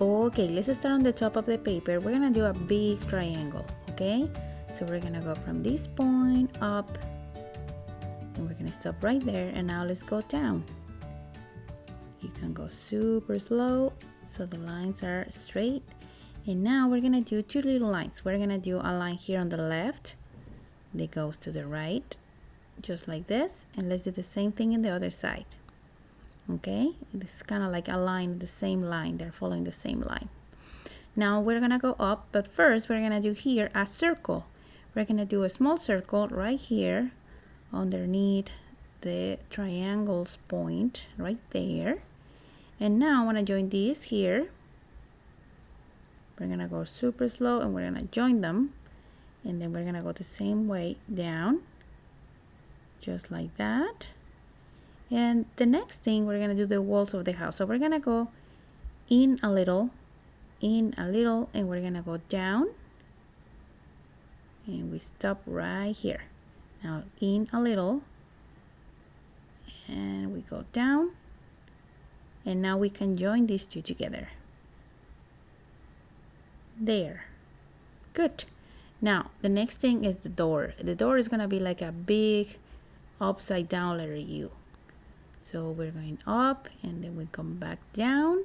Okay, let's start on the top of the paper. We're gonna do a big triangle, okay? So we're gonna go from this point up and we're gonna stop right there, and now let's go down. You can go super slow so the lines are straight. And now we're gonna do two little lines. We're gonna do a line here on the left that goes to the right, just like this, and let's do the same thing in the other side. Okay, it's kind of like a line, the same line, they're following the same line. Now we're gonna go up, but first we're gonna do here a circle. We're gonna do a small circle right here underneath the triangle's point right there. And now I want to join these here. We're gonna go super slow and we're gonna join them, and then we're gonna go the same way down, just like that. And the next thing, we're gonna do the walls of the house. So we're gonna go in a little, and we're gonna go down, and we stop right here. Now in a little, and we go down, and now we can join these two together. There. Good. Now the next thing is the door. The door is gonna be like a big upside down letter U. So we're going up and then we come back down,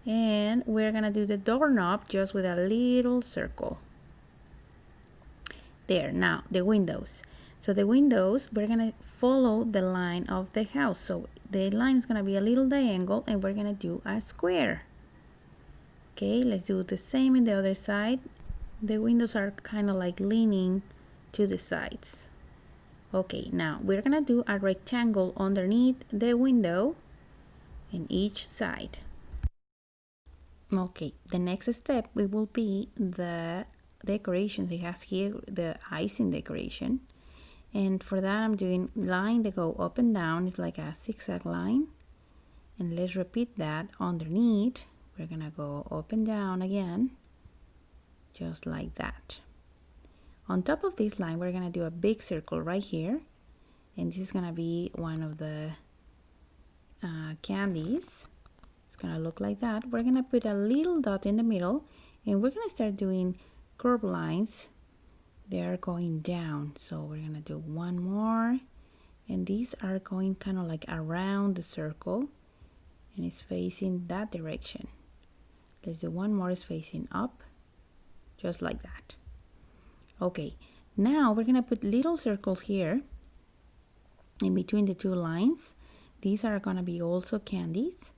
and we're gonna do the doorknob just with a little circle. There. Now the windows. So the windows, we're gonna follow the line of the house. So the line is gonna be a little diagonal, and we're gonna do a square. Okay, let's do the same in the other side. The windows are kind of like leaning to the sides. Okay, now we're gonna do a rectangle underneath the window in each side. Okay, the next step will be the decorations. It has here the icing decoration, and for that I'm doing line that go up and down. It's like a zigzag line, and let's repeat that underneath. We're gonna go up and down again, just like that. On top of this line, we're gonna do a big circle right here, and this is gonna be one of the candies. It's gonna look like that. We're gonna put a little dot in the middle, and we're gonna start doing curved lines. They are going down, so we're gonna do one more, and these are going kind of like around the circle, and it's facing that direction. Let's do one more, is facing up, just like that. Okay, now we're gonna put little circles here in between the two lines. These are gonna be also candies,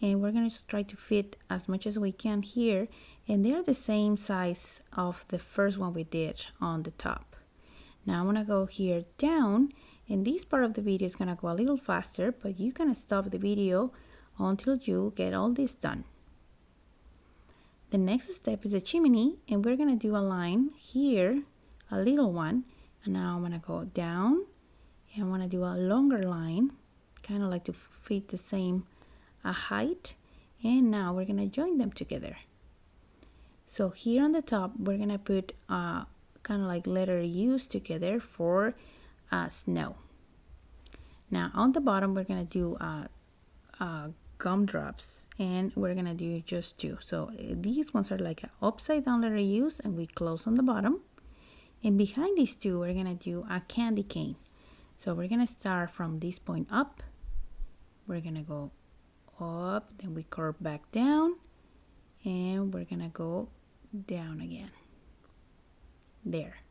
and we're gonna just try to fit as much as we can here, and they're the same size of the first one we did on the top. Now I'm gonna go here down, and this part of the video is gonna go a little faster, but you can stop the video until you get all this done. The next step is the chimney, and we're gonna do a line here, a little one, and now I'm gonna go down, and I wanna do a longer line, kind of like to fit the same height, and now we're gonna join them together. So here on the top, we're gonna put kind of like letter U's together for snow. Now on the bottom, we're gonna do gumdrops, and we're gonna do just two. So these ones are like upside down letter U's, and we close on the bottom, and behind these two we're gonna do a candy cane. So we're gonna start from this point up, we're gonna go up, then we curve back down, and we're gonna go down again. There.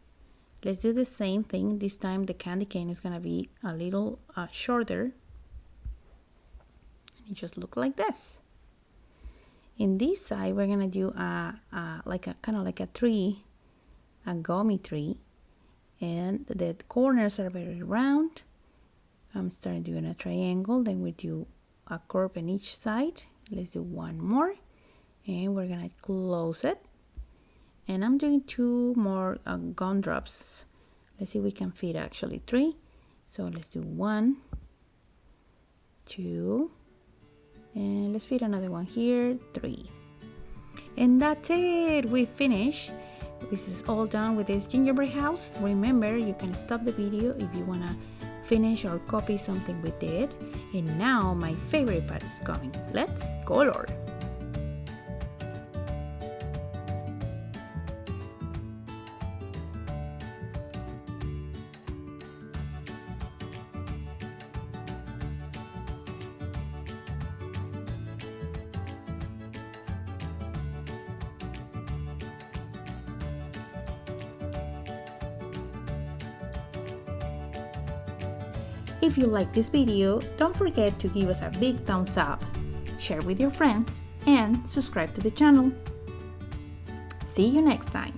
Let's do the same thing. This time the candy cane is gonna be a little shorter. It just look like this. In this side, we're gonna do like a kind of like a tree, a gummy tree, and the corners are very round. I'm starting doing a triangle, then we do a curve in each side. Let's do one more, and we're gonna close it. And I'm doing two more gumdrops. Let's see if we can fit actually three. So let's do 1, 2. And let's fit another one here, 3. And that's it, we finished. This is all done with this gingerbread house. Remember, you can stop the video if you wanna finish or copy something we did. And now my favorite part is coming. Let's color. If you like this video, don't forget to give us a big thumbs up, share with your friends, and subscribe to the channel. See you next time.